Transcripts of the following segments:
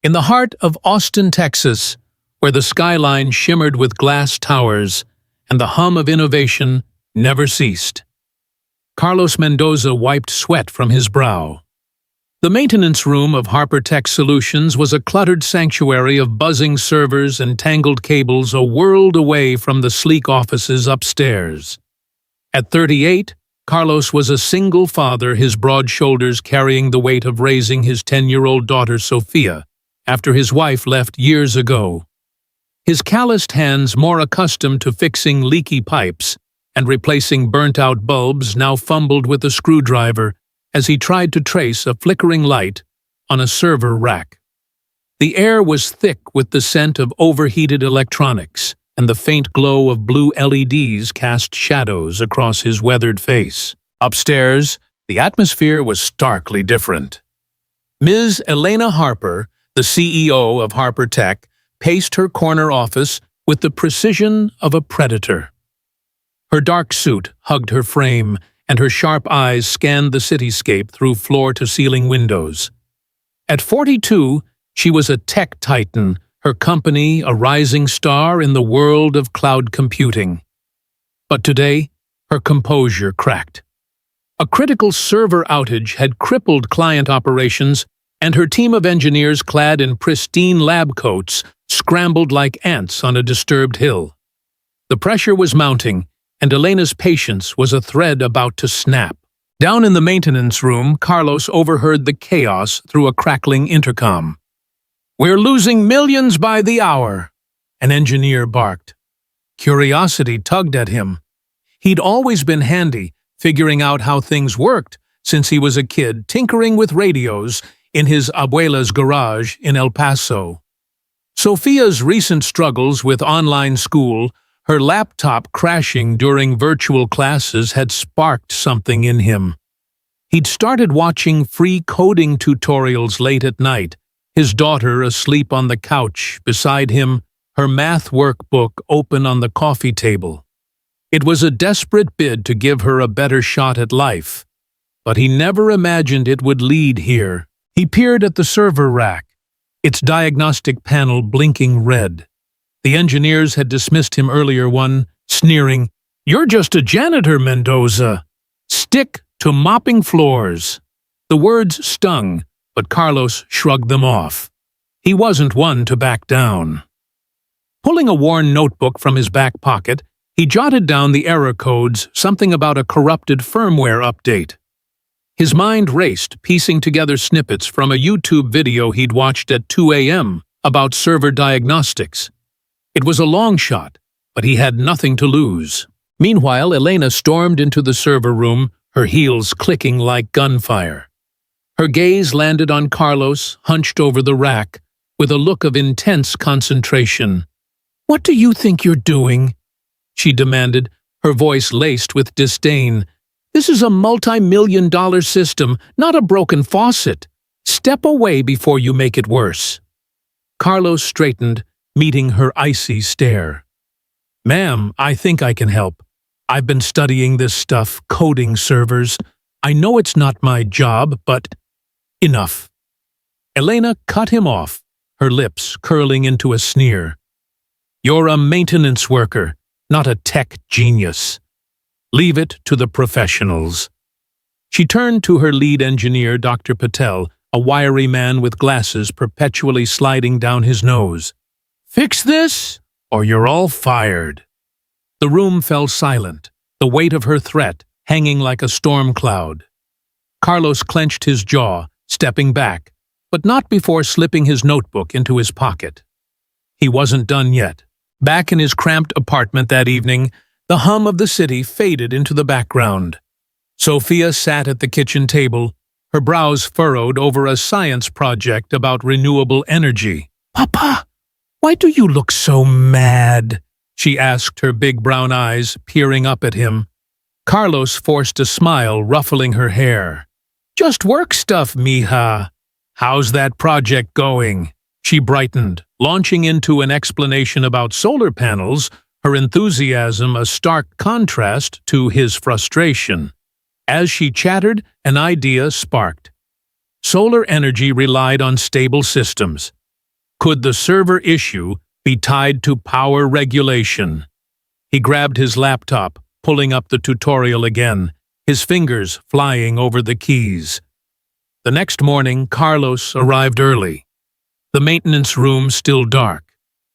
In the heart of Austin, Texas, where the skyline shimmered with glass towers and the hum of innovation never ceased, Carlos Mendoza wiped sweat from his brow. The maintenance room of Harper Tech Solutions was a cluttered sanctuary of buzzing servers and tangled cables a world away from the sleek offices upstairs. At 38, Carlos was a single father, his broad shoulders carrying the weight of raising his 10-year-old daughter Sophia after his wife left years ago. His calloused hands, more accustomed to fixing leaky pipes and replacing burnt-out bulbs, now fumbled with a screwdriver as he tried to trace a flickering light on a server rack. The air was thick with the scent of overheated electronics, and the faint glow of blue LEDs cast shadows across his weathered face. Upstairs, the atmosphere was starkly different. Ms. Elena Harper, the CEO of Harper Tech, paced her corner office with the precision of a predator. Her dark suit hugged her frame, and her sharp eyes scanned the cityscape through floor-to-ceiling windows. At 42, she was a tech titan, her company a rising star in the world of cloud computing. But today, her composure cracked. A critical server outage had crippled client operations, and her team of engineers clad in pristine lab coats scrambled like ants on a disturbed hill. The pressure was mounting, and Elena's patience was a thread about to snap. Down in the maintenance room, Carlos overheard the chaos through a crackling intercom. "We're losing millions by the hour," an engineer barked. Curiosity tugged at him. He'd always been handy, figuring out how things worked since he was a kid, tinkering with radios in his abuela's garage in El Paso. Sophia's recent struggles with online school, her laptop crashing during virtual classes, had sparked something in him. He'd started watching free coding tutorials late at night, his daughter asleep on the couch beside him, her math workbook open on the coffee table. It was a desperate bid to give her a better shot at life, but he never imagined it would lead here. He peered at the server rack, its diagnostic panel blinking red. The engineers had dismissed him earlier, one sneering, "You're just a janitor, Mendoza. Stick to mopping floors." The words stung, but Carlos shrugged them off. He wasn't one to back down. Pulling a worn notebook from his back pocket, he jotted down the error codes, something about a corrupted firmware update. His mind raced, piecing together snippets from a YouTube video he'd watched at 2 a.m. about server diagnostics. It was a long shot, but he had nothing to lose. Meanwhile, Elena stormed into the server room, her heels clicking like gunfire. Her gaze landed on Carlos, hunched over the rack, with a look of intense concentration. "What do you think you're doing?" she demanded, her voice laced with disdain. "This is a multi-million-dollar system, not a broken faucet. Step away before you make it worse." Carlos straightened, meeting her icy stare. "Ma'am, I think I can help. I've been studying this stuff, coding servers. I know it's not my job, but enough." Elena cut him off, her lips curling into a sneer. "You're a maintenance worker, not a tech genius. Leave it to the professionals." She turned to her lead engineer, Dr. Patel, a wiry man with glasses perpetually sliding down his nose. "Fix this, or you're all fired." The room fell silent, the weight of her threat hanging like a storm cloud. Carlos clenched his jaw, stepping back, but not before slipping his notebook into his pocket. He wasn't done yet. Back in his cramped apartment that evening, the hum of the city faded into the background. Sophia sat at the kitchen table, her brows furrowed over a science project about renewable energy. "Papa, why do you look so mad?" she asked, her big brown eyes peering up at him. Carlos forced a smile, ruffling her hair. "Just work stuff, mija. How's that project going?" She brightened, launching into an explanation about solar panels, her enthusiasm a stark contrast to his frustration. As she chattered, an idea sparked. Solar energy relied on stable systems, Could the server issue be tied to power regulation? He grabbed his laptop, pulling up the tutorial again, his fingers flying over the keys. The next morning, Carlos arrived early. The maintenance room still dark.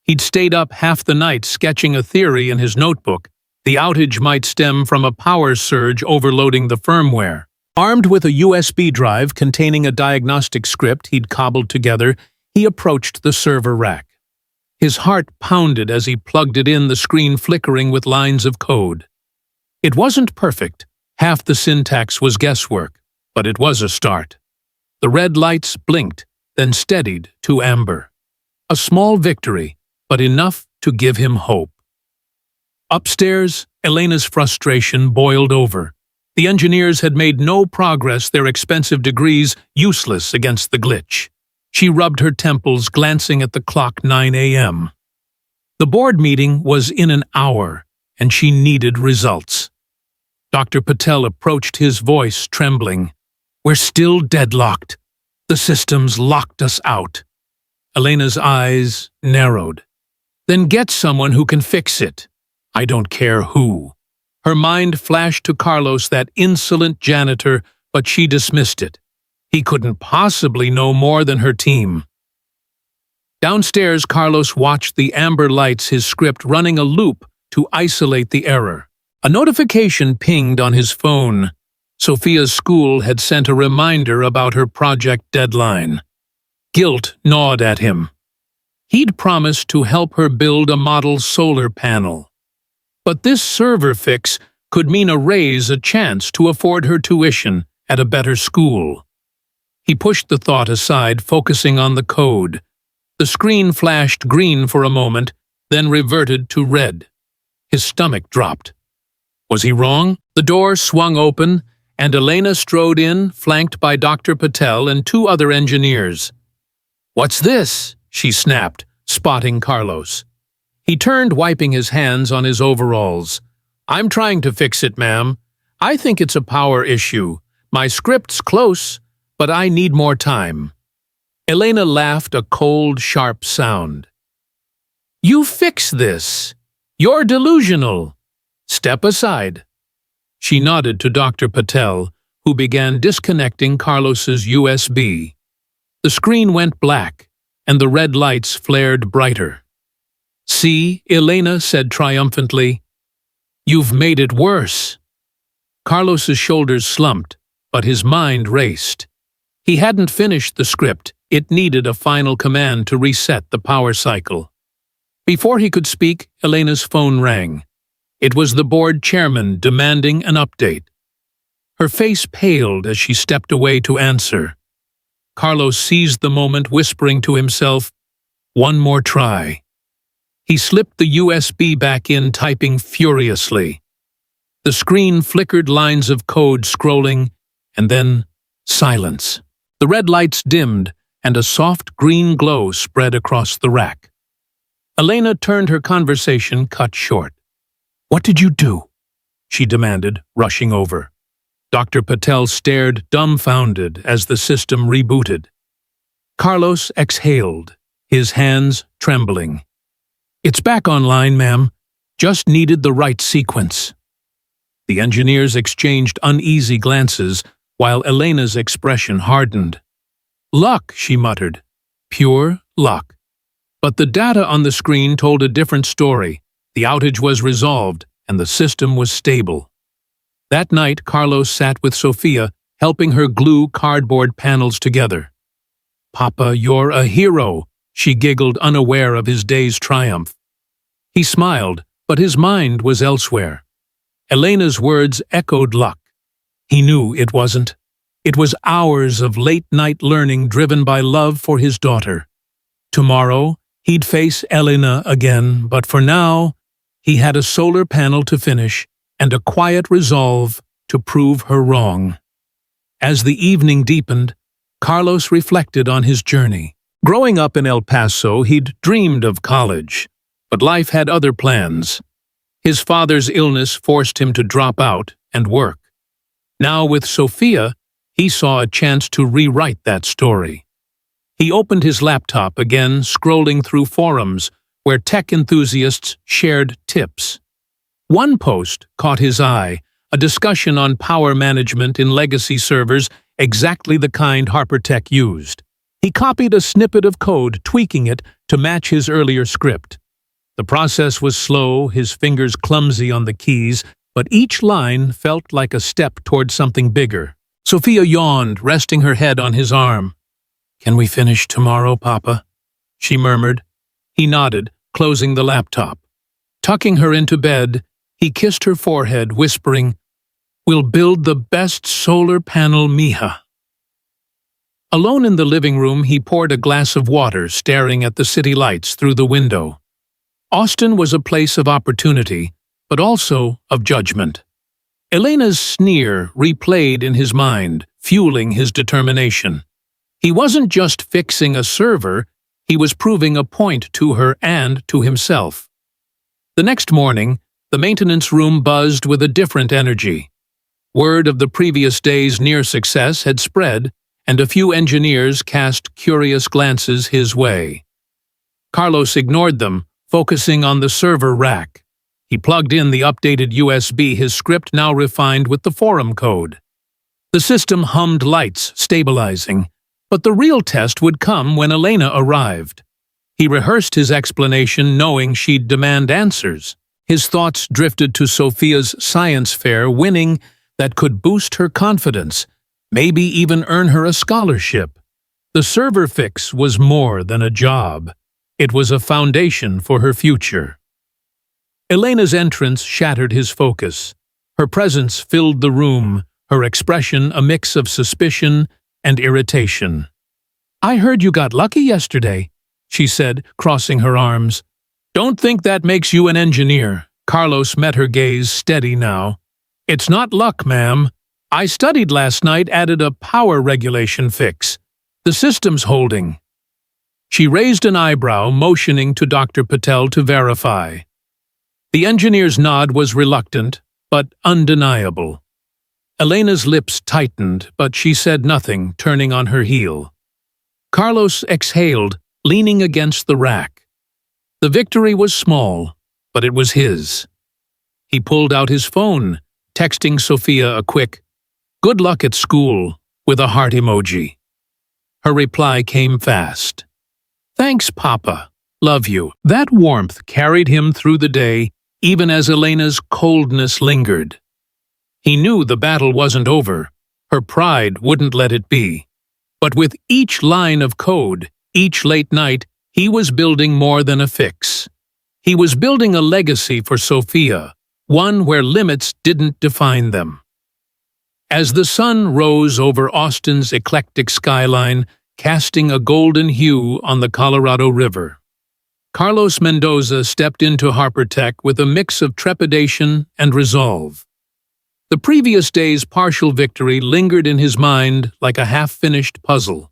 He'd stayed up half the night sketching a theory in his notebook. The outage might stem from a power surge overloading the firmware. Armed with a USB drive containing a diagnostic script he'd cobbled together, he approached the server rack. His heart pounded as he plugged it in, the screen flickering with lines of code. It wasn't perfect. Half the syntax was guesswork, but it was a start. The red lights blinked, then steadied to amber. A small victory, but enough to give him hope. Upstairs, Elena's frustration boiled over. The engineers had made no progress, their expensive degrees useless against the glitch. She rubbed her temples, glancing at the clock. 9 a.m. The board meeting was in an hour, and she needed results. Dr. Patel approached, his voice trembling. "We're still deadlocked. The systems locked us out." Elena's eyes narrowed. "Then get someone who can fix it. I don't care who." Her mind flashed to Carlos, that insolent janitor, but she dismissed it. He couldn't possibly know more than her team. Downstairs, Carlos watched the amber lights, his script running a loop to isolate the error. A notification pinged on his phone. Sophia's school had sent a reminder about her project deadline. Guilt gnawed at him. He'd promised to help her build a model solar panel. But this server fix could mean a raise, a chance to afford her tuition at a better school. He pushed the thought aside, focusing on the code. The screen flashed green for a moment, then reverted to red. His stomach dropped. Was he wrong? The door swung open, and Elena strode in, flanked by Dr. Patel and 2 other engineers. "What's this?" she snapped, spotting Carlos. He turned, wiping his hands on his overalls. "I'm trying to fix it, ma'am. I think it's a power issue. My script's close, but I need more time." Elena laughed, a cold, sharp sound. "You fix this. You're delusional. Step aside." She nodded to Dr. Patel, who began disconnecting Carlos's USB. The screen went black, and the red lights flared brighter. "See," Elena said triumphantly. "You've made it worse." Carlos's shoulders slumped, but his mind raced. He hadn't finished the script. It needed a final command to reset the power cycle. Before he could speak, Elena's phone rang. It was the board chairman demanding an update. Her face paled as she stepped away to answer. Carlos seized the moment, whispering to himself, "One more try." He slipped the USB back in, typing furiously. The screen flickered, lines of code scrolling, and then silence. The red lights dimmed, and a soft green glow spread across the rack. Elena turned, her conversation cut short. "What did you do?" she demanded, rushing over. Dr. Patel stared, dumbfounded, as the system rebooted. Carlos exhaled, his hands trembling. "It's back online, ma'am. Just needed the right sequence." The engineers exchanged uneasy glances, while Elena's expression hardened. "Luck," she muttered. "Pure luck." But the data on the screen told a different story. The outage was resolved, and the system was stable. That night, Carlos sat with Sophia, helping her glue cardboard panels together. "Papa, you're a hero," she giggled, unaware of his day's triumph. He smiled, but his mind was elsewhere. Elena's words echoed luck. He knew it wasn't. It was hours of late-night learning driven by love for his daughter. Tomorrow, he'd face Elena again, but for now, he had a solar panel to finish and a quiet resolve to prove her wrong. As the evening deepened, Carlos reflected on his journey. Growing up in El Paso, he'd dreamed of college, but life had other plans. His father's illness forced him to drop out and work. Now with Sophia, he saw a chance to rewrite that story. He opened his laptop again, scrolling through forums where tech enthusiasts shared tips. One post caught his eye, a discussion on power management in legacy servers, exactly the kind HarperTech used. He copied a snippet of code, tweaking it to match his earlier script. The process was slow, his fingers clumsy on the keys, but each line felt like a step toward something bigger. Sophia yawned, resting her head on his arm. "Can we finish tomorrow, Papa?" she murmured. He nodded, closing the laptop. Tucking her into bed, he kissed her forehead, whispering, "We'll build the best solar panel, mija." Alone in the living room, he poured a glass of water, staring at the city lights through the window. Austin was a place of opportunity, but also of judgment. Elena's sneer replayed in his mind, fueling his determination. He wasn't just fixing a server, he was proving a point to her and to himself. The next morning, the maintenance room buzzed with a different energy. Word of the previous day's near success had spread, and a few engineers cast curious glances his way. Carlos ignored them, focusing on the server rack. He plugged in the updated USB, his script now refined with the forum code. The system hummed lights, stabilizing, but the real test would come when Elena arrived. He rehearsed his explanation, knowing she'd demand answers. His thoughts drifted to Sophia's science fair winning that could boost her confidence, maybe even earn her a scholarship. The server fix was more than a job. It was a foundation for her future. Elena's entrance shattered his focus. Her presence filled the room, her expression a mix of suspicion and irritation. "I heard you got lucky yesterday," she said, crossing her arms. "Don't think that makes you an engineer." Carlos met her gaze, steady now. "It's not luck, ma'am. I studied last night, added a power regulation fix. The system's holding." She raised an eyebrow, motioning to Dr. Patel to verify. The engineer's nod was reluctant, but undeniable. Elena's lips tightened, but she said nothing, turning on her heel. Carlos exhaled, leaning against the rack. The victory was small, but it was his. He pulled out his phone, texting Sophia a quick, "Good luck at school," with a heart emoji. Her reply came fast. "Thanks, Papa. Love you." That warmth carried him through the day, even as Elena's coldness lingered. He knew the battle wasn't over. Her pride wouldn't let it be. But with each line of code, each late night, he was building more than a fix. He was building a legacy for Sophia, one where limits didn't define them. As the sun rose over Austin's eclectic skyline, casting a golden hue on the Colorado River, Carlos Mendoza stepped into HarperTech with a mix of trepidation and resolve. The previous day's partial victory lingered in his mind like a half-finished puzzle.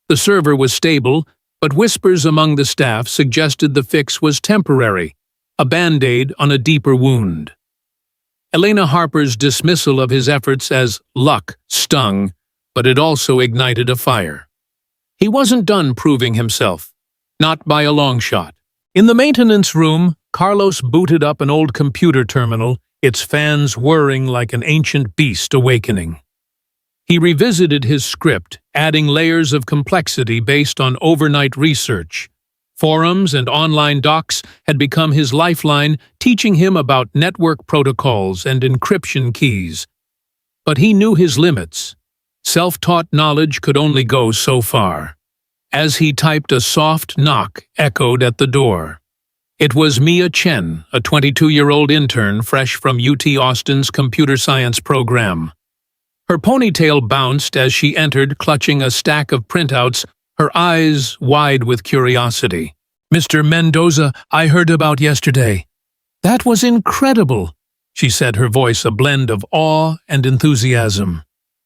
The server was stable, but whispers among the staff suggested the fix was temporary, a band-aid on a deeper wound. Elena Harper's dismissal of his efforts as luck stung, but it also ignited a fire. He wasn't done proving himself, not by a long shot. In the maintenance room, Carlos booted up an old computer terminal, its fans whirring like an ancient beast awakening. He revisited his script, adding layers of complexity based on overnight research. Forums and online docs had become his lifeline, teaching him about network protocols and encryption keys. But he knew his limits. Self-taught knowledge could only go so far. As he typed, a soft knock echoed at the door. It was Mia Chen, a 22-year-old intern fresh from UT Austin's computer science program. Her ponytail bounced as she entered, clutching a stack of printouts, her eyes wide with curiosity. "Mr. Mendoza, I heard about yesterday." "That was incredible," she said, her voice a blend of awe and enthusiasm.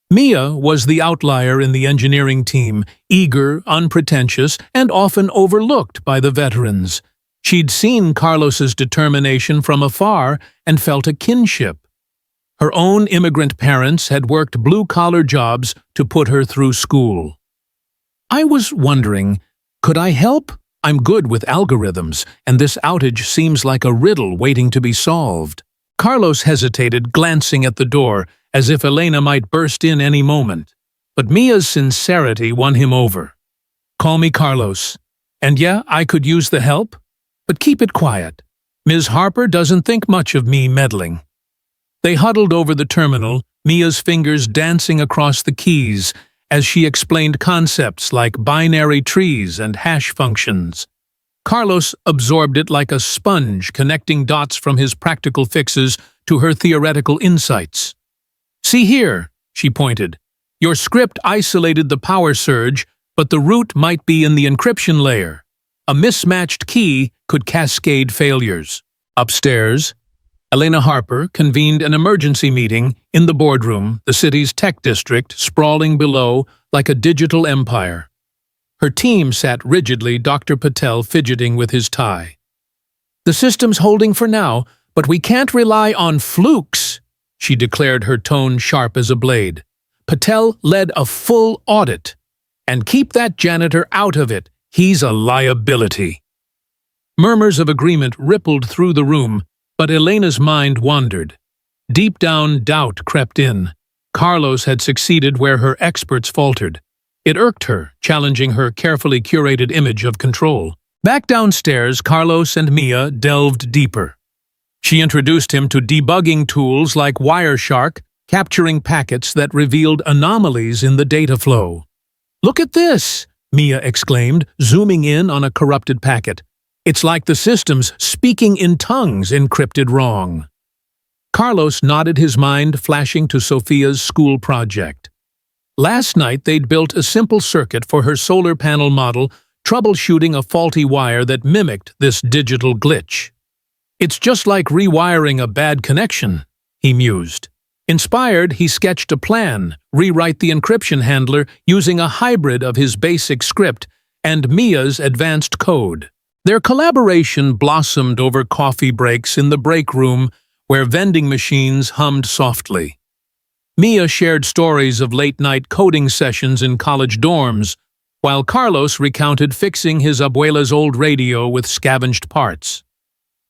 Mia was the outlier in the engineering team, eager, unpretentious, and often overlooked by the veterans. She'd seen Carlos's determination from afar and felt a kinship. Her own immigrant parents had worked blue-collar jobs to put her through school. I was wondering, could I help? I'm good with algorithms, and this outage seems like a riddle waiting to be solved. Carlos hesitated, glancing at the door, as if Elena might burst in any moment. But Mia's sincerity won him over. Call me Carlos. And yeah, I could use the help, but keep it quiet. Ms. Harper doesn't think much of me meddling. They huddled over the terminal, Mia's fingers dancing across the keys as she explained concepts like binary trees and hash functions. Carlos absorbed it like a sponge, connecting dots from his practical fixes to her theoretical insights. See here, she pointed. Your script isolated the power surge, but the root might be in the encryption layer. A mismatched key could cascade failures. Upstairs, Elena Harper convened an emergency meeting in the boardroom, the city's tech district sprawling below like a digital empire. Her team sat rigidly, Dr. Patel fidgeting with his tie. The system's holding for now, but we can't rely on flukes, she declared, her tone sharp as a blade. Patel led a full audit. And keep that janitor out of it. He's a liability. Murmurs of agreement rippled through the room, but Elena's mind wandered. Deep down, doubt crept in. Carlos had succeeded where her experts faltered. It irked her, challenging her carefully curated image of control. Back downstairs, Carlos and Mia delved deeper. She introduced him to debugging tools like Wireshark, capturing packets that revealed anomalies in the data flow. "Look at this!" Mia exclaimed, zooming in on a corrupted packet. "It's like the system's speaking in tongues encrypted wrong." Carlos nodded, his mind flashing to Sophia's school project. Last night they'd built a simple circuit for her solar panel model, troubleshooting a faulty wire that mimicked this digital glitch. "It's just like rewiring a bad connection," he mused. Inspired, he sketched a plan, rewrite the encryption handler using a hybrid of his basic script and Mia's advanced code. Their collaboration blossomed over coffee breaks in the break room where vending machines hummed softly. Mia shared stories of late-night coding sessions in college dorms, while Carlos recounted fixing his abuela's old radio with scavenged parts.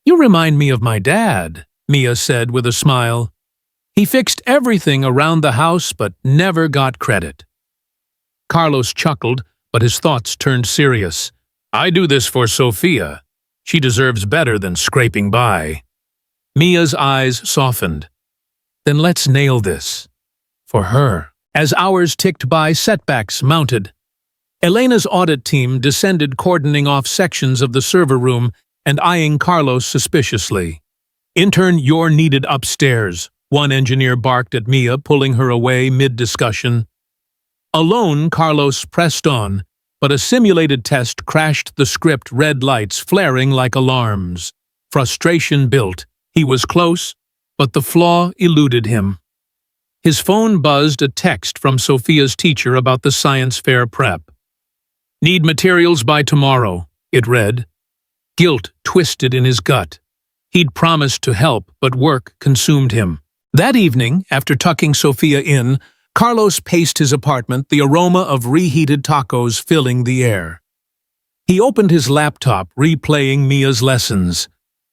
"You remind me of my dad," Mia said with a smile. "He fixed everything around the house but never got credit." Carlos chuckled, but his thoughts turned serious. "I do this for Sophia. She deserves better than scraping by." Mia's eyes softened. "Then let's nail this. For her." As hours ticked by, setbacks mounted. Elena's audit team descended, cordoning off sections of the server room and eyeing Carlos suspiciously. "Intern, you're needed upstairs," one engineer barked at Mia, pulling her away mid-discussion. Alone, Carlos pressed on, but a simulated test crashed the script, red lights flaring like alarms. Frustration built. He was close, but the flaw eluded him. His phone buzzed, a text from Sophia's teacher about the science fair prep. "Need materials by tomorrow," it read. Guilt twisted in his gut. He'd promised to help, but work consumed him. That evening, after tucking Sophia in, Carlos paced his apartment, the aroma of reheated tacos filling the air. He opened his laptop, replaying Mia's lessons.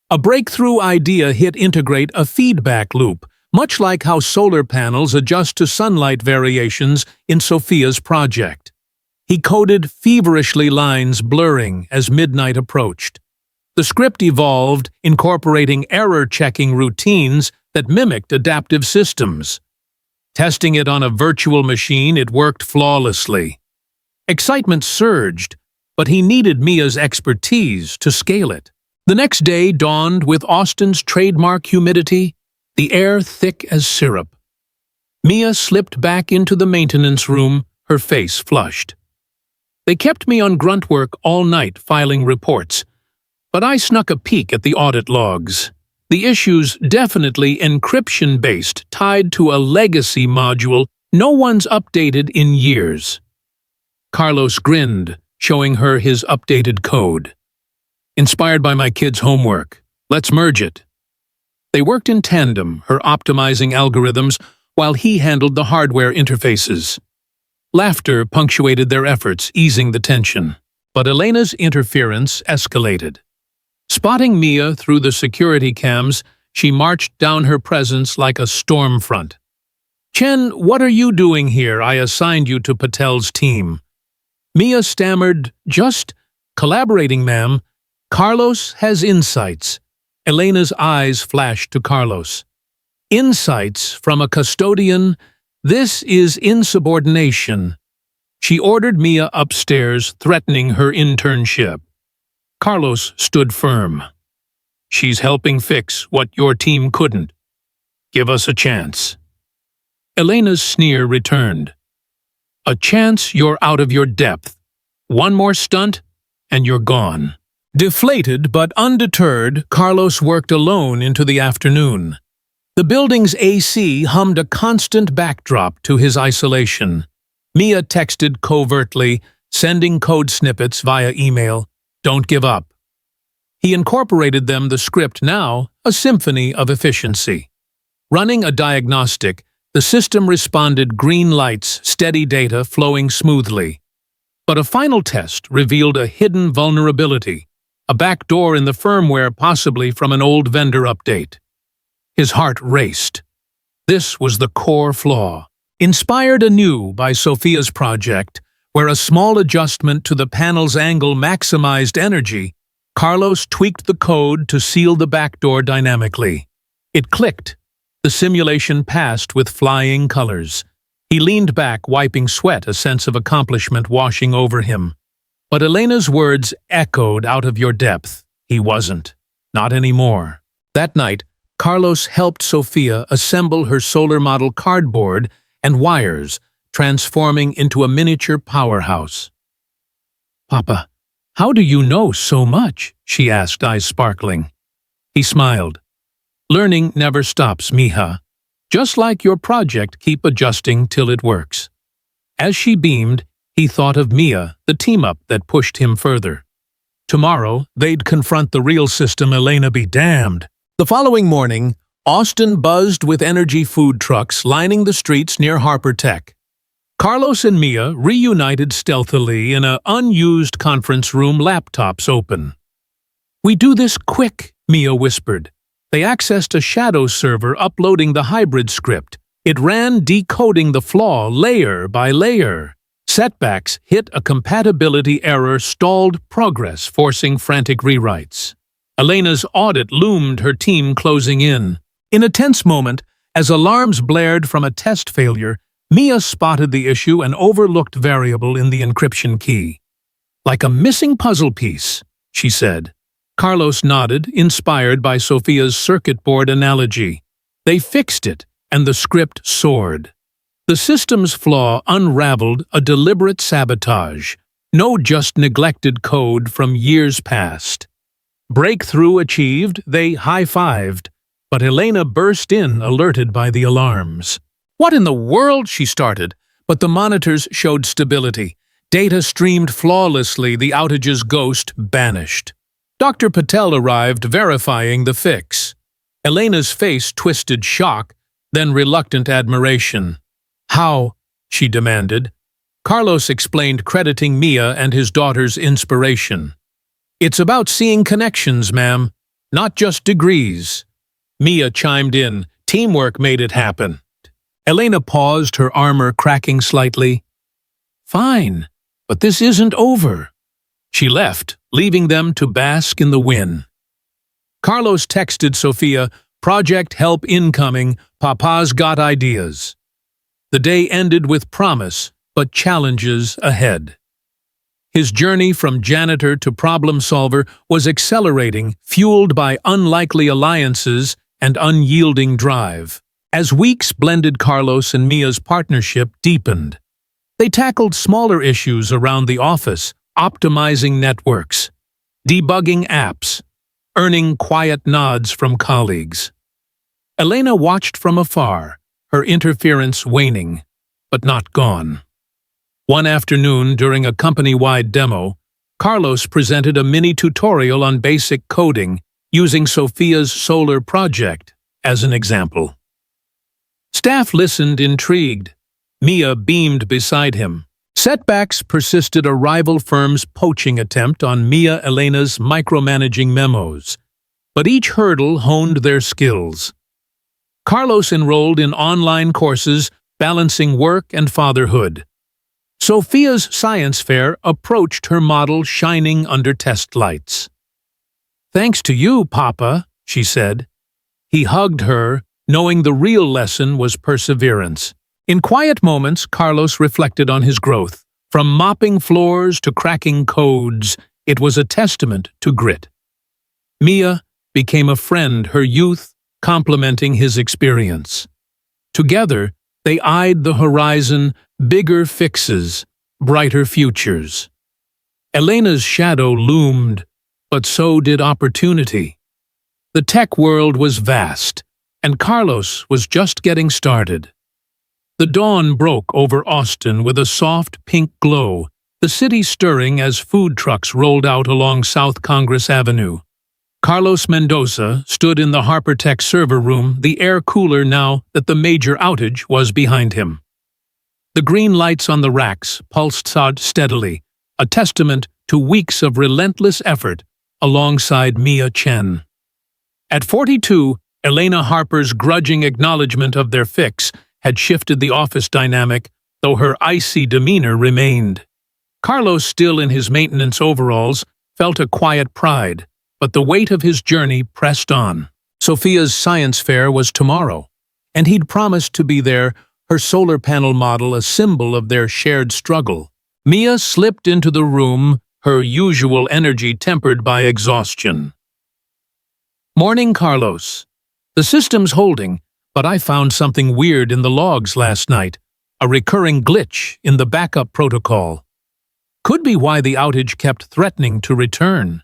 A breakthrough idea hit: integrate a feedback loop, much like how solar panels adjust to sunlight variations in Sophia's project. He coded feverishly, lines blurring as midnight approached. The script evolved, incorporating error-checking routines that mimicked adaptive systems. Testing it on a virtual machine, it worked flawlessly. Excitement surged, but he needed Mia's expertise to scale it. The next day dawned with Austin's trademark humidity, the air thick as syrup. Mia slipped back into the maintenance room, her face flushed. "They kept me on grunt work all night filing reports, but I snuck a peek at the audit logs. The issue's definitely encryption-based, tied to a legacy module no one's updated in years." Carlos grinned, showing her his updated code. "Inspired by my kid's homework. Let's merge it." They worked in tandem, her optimizing algorithms while he handled the hardware interfaces. Laughter punctuated their efforts, easing the tension. But Elena's interference escalated. Spotting Mia through the security cams, she marched down her presence like a storm front. "Chen, what are you doing here? I assigned you to Patel's team." Mia stammered, "Just collaborating, ma'am. Carlos has insights." Elena's eyes flashed to Carlos. "Insights from a custodian? This is insubordination." She ordered Mia upstairs, threatening her internship. Carlos stood firm. "She's helping fix what your team couldn't. Give us a chance." Elena's sneer returned. "A chance you're out of your depth. One more stunt, and you're gone." Deflated but undeterred, Carlos worked alone into the afternoon. The building's AC hummed a constant backdrop to his isolation. Mia texted covertly, sending code snippets via email, "Don't give up." He incorporated them the script now, a symphony of efficiency. Running a diagnostic, the system responded green lights, steady data flowing smoothly. But a final test revealed a hidden vulnerability, a backdoor in the firmware possibly from an old vendor update. His heart raced. This was the core flaw. Inspired anew by Sophia's project, where a small adjustment to the panel's angle maximized energy, Carlos tweaked the code to seal the backdoor dynamically. It clicked. The simulation passed with flying colors. He leaned back, wiping sweat, a sense of accomplishment washing over him. But Elena's words echoed out of your depth. He wasn't. Not anymore. That night, Carlos helped Sophia assemble her solar model cardboard and wires, transforming into a miniature powerhouse. "Papa, how do you know so much?" she asked, eyes sparkling. He smiled. "Learning never stops, mija. Just like your project, keep adjusting till it works." As she beamed, he thought of Mia, the team-up that pushed him further. Tomorrow, they'd confront the real system. Elena be damned. The following morning, Austin buzzed with energy food trucks lining the streets near Harper Tech. Carlos and Mia reunited stealthily in an unused conference room, laptops open. "We do this quick," Mia whispered. They accessed a shadow server uploading the hybrid script. It ran, decoding the flaw layer by layer. Setbacks hit a compatibility error, stalled progress, forcing frantic rewrites. Elena's audit loomed, her team closing in. In a tense moment, as alarms blared from a test failure, Mia spotted the issue and overlooked variable in the encryption key. "Like a missing puzzle piece," she said. Carlos nodded, inspired by Sophia's circuit board analogy. They fixed it, and the script soared. The system's flaw unraveled, a deliberate sabotage, no just neglected code from years past. Breakthrough achieved, they high-fived, but Elena burst in, alerted by the alarms. "What in the world?" she started, but the monitors showed stability. Data streamed flawlessly, the outage's ghost banished. Dr. Patel arrived, verifying the fix. Elena's face twisted shock, then reluctant admiration. "How?" she demanded. Carlos explained, crediting Mia and his daughter's inspiration. "It's about seeing connections, ma'am, not just degrees." Mia chimed in. "Teamwork made it happen." Elena paused, her armor cracking slightly. "Fine, but this isn't over." She left, leaving them to bask in the win. Carlos texted Sophia, "Project help incoming, Papa's got ideas." The day ended with promise, but challenges ahead. His journey from janitor to problem solver was accelerating, fueled by unlikely alliances and unyielding drive. As weeks blended, Carlos and Mia's partnership deepened. They tackled smaller issues around the office, optimizing networks, debugging apps, earning quiet nods from colleagues. Elena watched from afar, her interference waning, but not gone. One afternoon, during a company-wide demo, Carlos presented a mini-tutorial on basic coding using Sophia's solar project as an example. Staff listened, intrigued. Mia beamed beside him. Setbacks persisted: a rival firm's poaching attempt on Mia Elena's micromanaging memos, but each hurdle honed their skills. Carlos enrolled in online courses balancing work and fatherhood. Sophia's science fair approached her model shining under test lights. "Thanks to you, Papa," she said. He hugged her, knowing the real lesson was perseverance. In quiet moments, Carlos reflected on his growth. From mopping floors to cracking codes, it was a testament to grit. Mia became a friend, her youth complementing his experience. Together, they eyed the horizon: bigger fixes, brighter futures. Elena's shadow loomed, but so did opportunity. The tech world was vast, and Carlos was just getting started. The dawn broke over Austin with a soft pink glow, the city stirring as food trucks rolled out along South Congress Avenue. Carlos Mendoza stood in the HarperTech server room, the air cooler now that the major outage was behind him. The green lights on the racks pulsed steadily, a testament to weeks of relentless effort alongside Mia Chen. At 42, Elena Harper's grudging acknowledgement of their fix had shifted the office dynamic, though her icy demeanor remained. Carlos, still in his maintenance overalls, felt a quiet pride, but the weight of his journey pressed on. Sophia's science fair was tomorrow, and he'd promised to be there, her solar panel model a symbol of their shared struggle. Mia slipped into the room, her usual energy tempered by exhaustion. "Morning, Carlos. The system's holding, but I found something weird in the logs last night, a recurring glitch in the backup protocol. Could be why the outage kept threatening to return."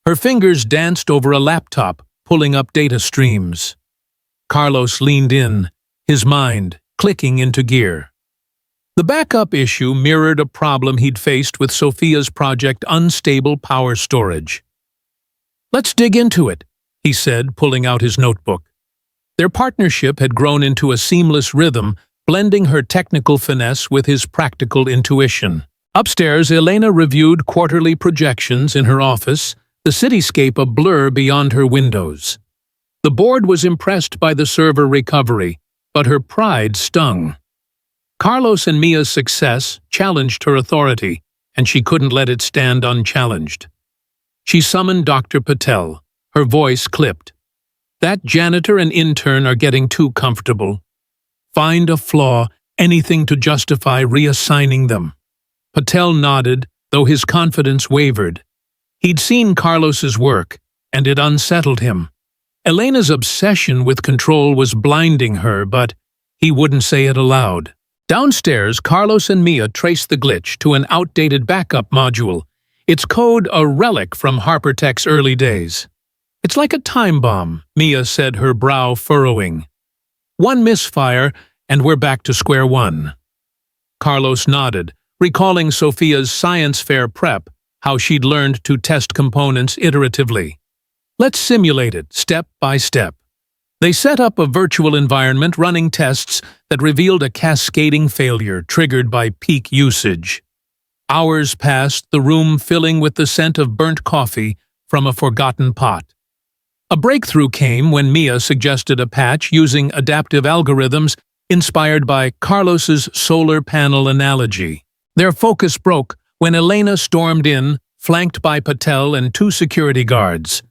Her fingers danced over a laptop, pulling up data streams. Carlos leaned in, his mind clicking into gear. The backup issue mirrored a problem he'd faced with Sophia's project: unstable power storage. "Let's dig into it," he said, pulling out his notebook. Their partnership had grown into a seamless rhythm, blending her technical finesse with his practical intuition. Upstairs, Elena reviewed quarterly projections in her office, the cityscape a blur beyond her windows. The board was impressed by the server recovery, but her pride stung. Carlos and Mia's success challenged her authority, and she couldn't let it stand unchallenged. She summoned Dr. Patel, her voice clipped. "That janitor and intern are getting too comfortable. Find a flaw, anything to justify reassigning them." Patel nodded, though his confidence wavered. He'd seen Carlos's work, and it unsettled him. Elena's obsession with control was blinding her, but he wouldn't say it aloud. Downstairs, Carlos and Mia traced the glitch to an outdated backup module, its code a relic from HarperTech's early days. "It's like a time bomb," Mia said, her brow furrowing. "One misfire, and we're back to square one." Carlos nodded, recalling Sophia's science fair prep, how she'd learned to test components iteratively. "Let's simulate it, step by step." They set up a virtual environment running tests that revealed a cascading failure triggered by peak usage. Hours passed, the room filling with the scent of burnt coffee from a forgotten pot. A breakthrough came when Mia suggested a patch using adaptive algorithms inspired by Carlos's solar panel analogy. Their focus broke when Elena stormed in, flanked by Patel and 2 security guards.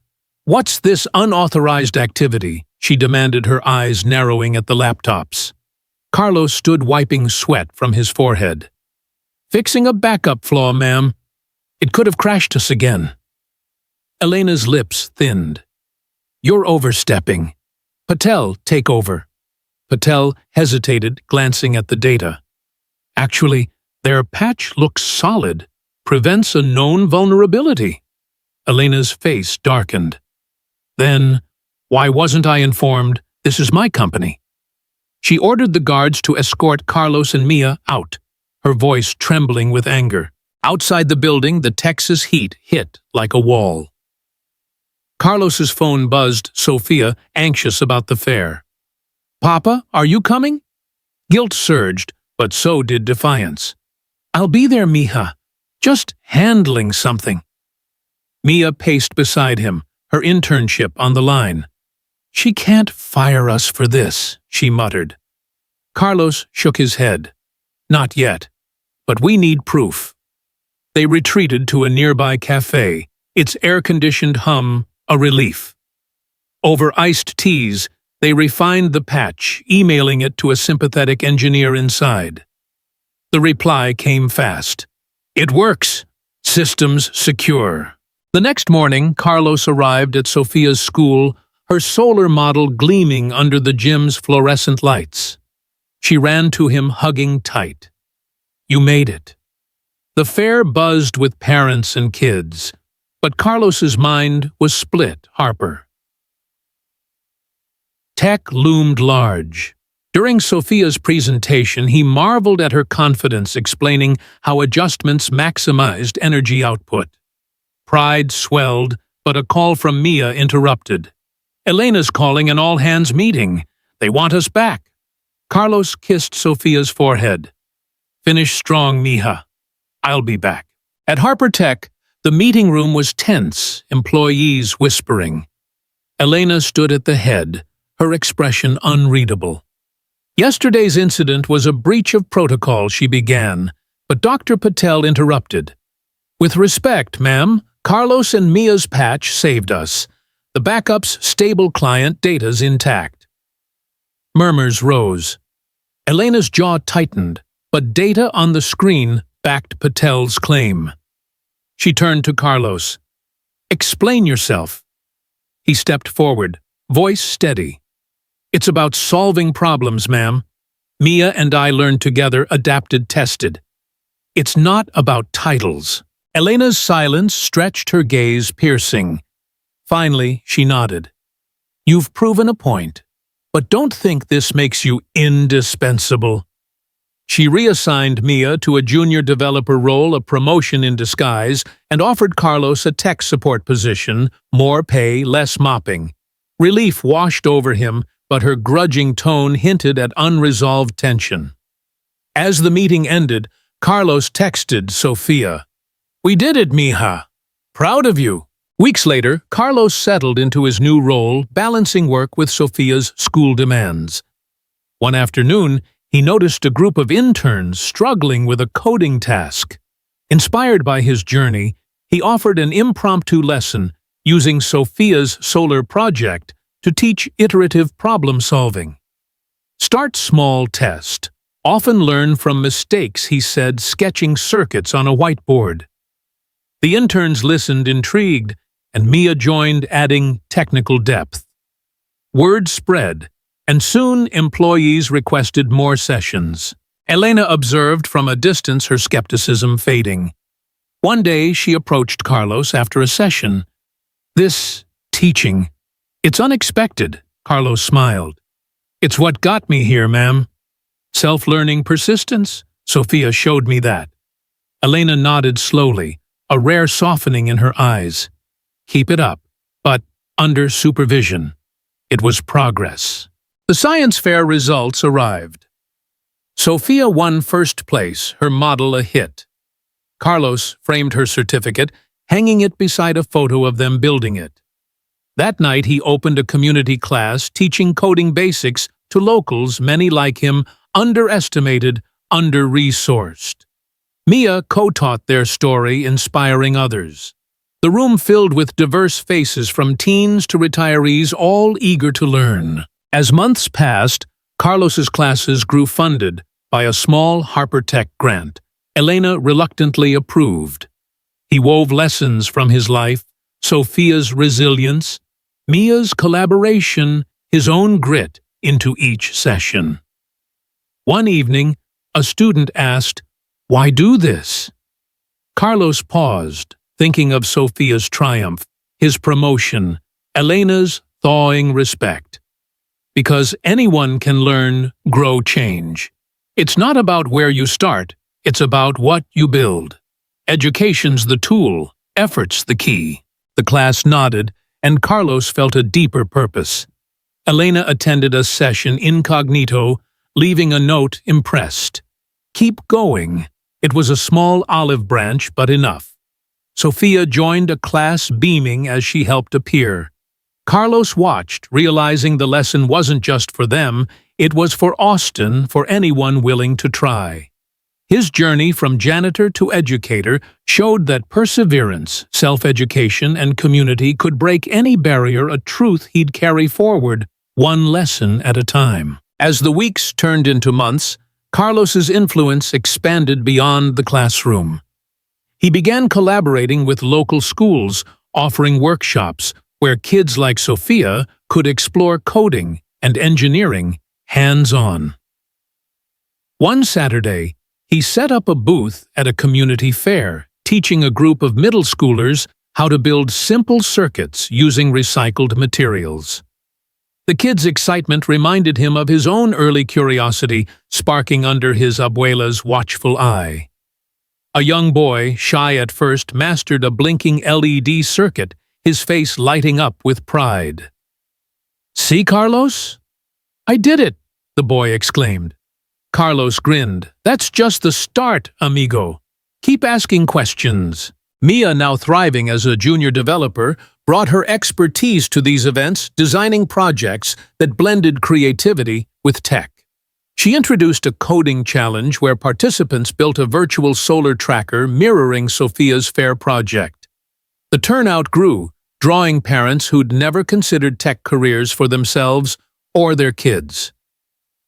"What's this unauthorized activity?" she demanded, her eyes narrowing at the laptops. Carlos stood wiping sweat from his forehead. "Fixing a backup flaw, ma'am. It could have crashed us again." Elena's lips thinned. "You're overstepping. Patel, take over." Patel hesitated, glancing at the data. "Actually, their patch looks solid. Prevents a known vulnerability." Elena's face darkened. "Then, why wasn't I informed? This is my company." She ordered the guards to escort Carlos and Mia out, her voice trembling with anger. Outside the building, the Texas heat hit like a wall. Carlos's phone buzzed, Sophia, anxious about the fair. "Papa, are you coming?" Guilt surged, but so did defiance. I'll be there, Mija. Just handling something. Mia paced beside him, her internship on the line. She can't fire us for this, she muttered. Carlos shook his head. Not yet, but we need proof. They retreated to a nearby cafe, its air-conditioned hum a relief. Over iced teas, they refined the patch, emailing it to a sympathetic engineer inside. The reply came fast. It works. Systems secure. The next morning, Carlos arrived at Sophia's school, her solar model gleaming under the gym's fluorescent lights. She ran to him, hugging tight. You made it. The fair buzzed with parents and kids, but Carlos's mind was split. Harper. Tech loomed large. During Sophia's presentation, he marveled at her confidence, explaining how adjustments maximized energy output. Pride swelled, but a call from Mia interrupted. Elena's calling an all-hands meeting. They want us back. Carlos kissed Sophia's forehead. Finish strong, Mija. I'll be back. At Harper Tech, the meeting room was tense, employees whispering. Elena stood at the head, her expression unreadable. Yesterday's incident was a breach of protocol, she began, but Dr. Patel interrupted. With respect, ma'am, Carlos and Mia's patch saved us. The backup's stable client data's intact. Murmurs rose. Elena's jaw tightened, but data on the screen backed Patel's claim. She turned to Carlos. Explain yourself. He stepped forward, voice steady. It's about solving problems, ma'am. Mia and I learned together, adapted, tested. It's not about titles. Elena's silence stretched her gaze piercing. Finally, she nodded. You've proven a point, but don't think this makes you indispensable. She reassigned Mia to a junior developer role, a promotion in disguise, and offered Carlos a tech support position, more pay, less mopping. Relief washed over him, but her grudging tone hinted at unresolved tension. As the meeting ended, Carlos texted Sophia. We did it, Mija. Proud of you. Weeks later, Carlos settled into his new role, balancing work with Sophia's school demands. One afternoon, he noticed a group of interns struggling with a coding task. Inspired by his journey, he offered an impromptu lesson using Sophia's solar project to teach iterative problem-solving. Start small test. Often learn from mistakes, he said, sketching circuits on a whiteboard. The interns listened intrigued, and Mia joined, adding technical depth. Word spread, and soon employees requested more sessions. Elena observed from a distance, her skepticism fading. One day she approached Carlos after a session. This teaching, it's unexpected, Carlos smiled. It's what got me here, ma'am. Self-learning persistence? Sophia showed me that. Elena nodded slowly, a rare softening in her eyes. Keep it up, but under supervision. It was progress. The science fair results arrived. Sophia won first place, her model a hit. Carlos framed her certificate, hanging it beside a photo of them building it. That night he opened a community class teaching coding basics to locals, many like him, underestimated, under-resourced. Mia co-taught their story, inspiring others. The room filled with diverse faces from teens to retirees, all eager to learn. As months passed, Carlos's classes grew funded by a small Harper Tech grant. Elena reluctantly approved. He wove lessons from his life, Sophia's resilience, Mia's collaboration, his own grit into each session. One evening, a student asked, "Why do this?" Carlos paused, thinking of Sophia's triumph, his promotion, Elena's thawing respect. Because anyone can learn, grow, change. It's not about where you start, it's about what you build. Education's the tool, effort's the key. The class nodded, and Carlos felt a deeper purpose. Elena attended a session incognito, leaving a note impressed. Keep going. It was a small olive branch, but enough. Sophia joined a class beaming as she helped appear. Carlos watched, realizing the lesson wasn't just for them, it was for Austin, for anyone willing to try. His journey from janitor to educator showed that perseverance, self-education, and community could break any barrier, a truth he'd carry forward, one lesson at a time. As the weeks turned into months, Carlos's influence expanded beyond the classroom. He began collaborating with local schools, offering workshops where kids like Sophia could explore coding and engineering hands-on. One Saturday, he set up a booth at a community fair, teaching a group of middle schoolers how to build simple circuits using recycled materials. The kids' excitement reminded him of his own early curiosity, sparking under his abuela's watchful eye. A young boy, shy at first, mastered a blinking LED circuit, his face lighting up with pride. "See, Carlos? I did it!" the boy exclaimed. Carlos grinned. "That's just the start, amigo. Keep asking questions." Mia, now thriving as a junior developer, brought her expertise to these events, designing projects that blended creativity with tech. She introduced a coding challenge where participants built a virtual solar tracker mirroring Sophia's fair project. The turnout grew, drawing parents who'd never considered tech careers for themselves or their kids.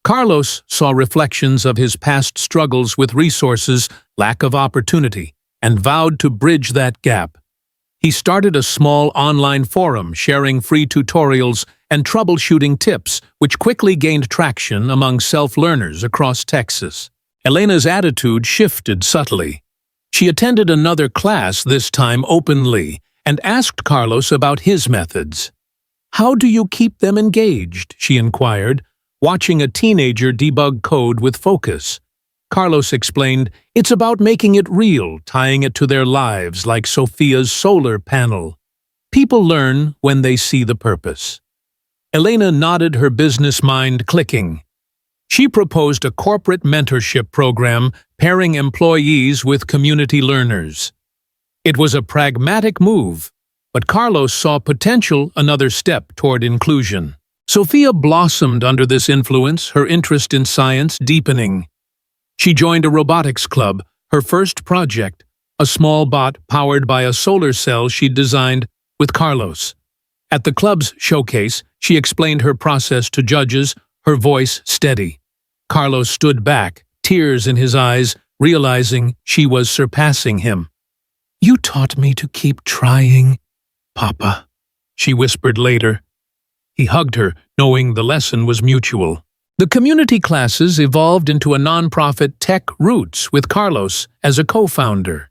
Carlos saw reflections of his past struggles with resources, lack of opportunity, and vowed to bridge that gap. He started a small online forum sharing free tutorials and troubleshooting tips, which quickly gained traction among self-learners across Texas. Elena's attitude shifted subtly. She attended another class, this time openly, and asked Carlos about his methods. "How do you keep them engaged?" she inquired, watching a teenager debug code with focus. Carlos explained, "It's about making it real, tying it to their lives like Sophia's solar panel. People learn when they see the purpose." Elena nodded, her business mind clicking. She proposed a corporate mentorship program pairing employees with community learners. It was a pragmatic move, but Carlos saw potential, another step toward inclusion. Sophia blossomed under this influence, her interest in science deepening. She joined a robotics club, her first project, a small bot powered by a solar cell she'd designed with Carlos. At the club's showcase, she explained her process to judges, her voice steady. Carlos stood back, tears in his eyes, realizing she was surpassing him. "You taught me to keep trying, Papa," she whispered later. He hugged her, knowing the lesson was mutual. The community classes evolved into a nonprofit Tech Roots with Carlos as a co-founder.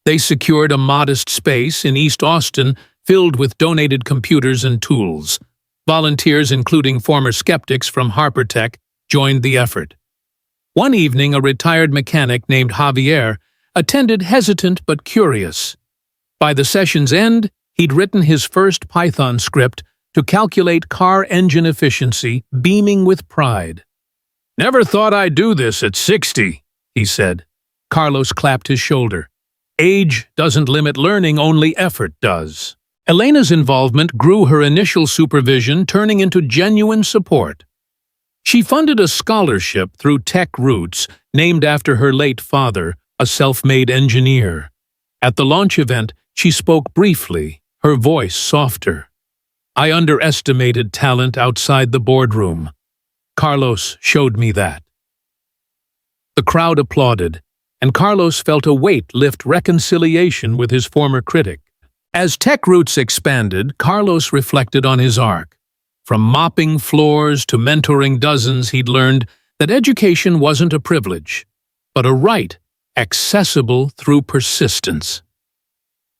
They secured a modest space in East Austin filled with donated computers and tools. Volunteers, including former skeptics from Harpertech, joined the effort. One evening, a retired mechanic named Javier attended, hesitant but curious. By the session's end, he'd written his first Python script to calculate car engine efficiency, beaming with pride. "Never thought I'd do this at 60, he said. Carlos clapped his shoulder. "Age doesn't limit learning, only effort does." Elena's involvement grew, her initial supervision turning into genuine support. She funded a scholarship through Tech Roots, named after her late father, a self-made engineer. At the launch event, she spoke briefly, her voice softer. "I underestimated talent outside the boardroom. Carlos showed me that." The crowd applauded, and Carlos felt a weight lift, reconciliation with his former critic. As Tech Roots expanded, Carlos reflected on his arc. From mopping floors to mentoring dozens, he'd learned that education wasn't a privilege, but a right, accessible through persistence.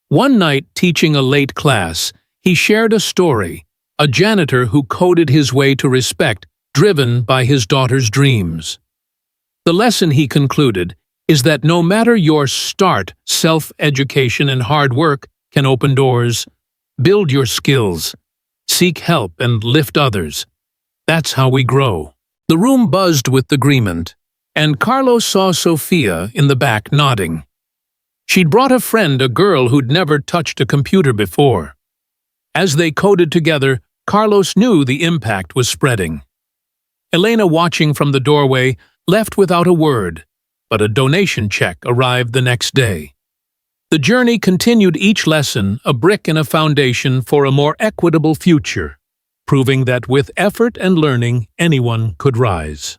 One night, teaching a late class, he shared a story, a janitor who coded his way to respect, driven by his daughter's dreams. The lesson, he concluded, is that no matter your start, self-education and hard work can open doors. Build your skills, seek help, and lift others. That's how we grow. The room buzzed with agreement. And Carlos saw Sophia in the back nodding. She'd brought a friend, a girl who'd never touched a computer before. As they coded together, Carlos knew the impact was spreading. Elena, watching from the doorway, left without a word, but a donation check arrived the next day. The journey continued, each lesson a brick in a foundation for a more equitable future, proving that with effort and learning, anyone could rise.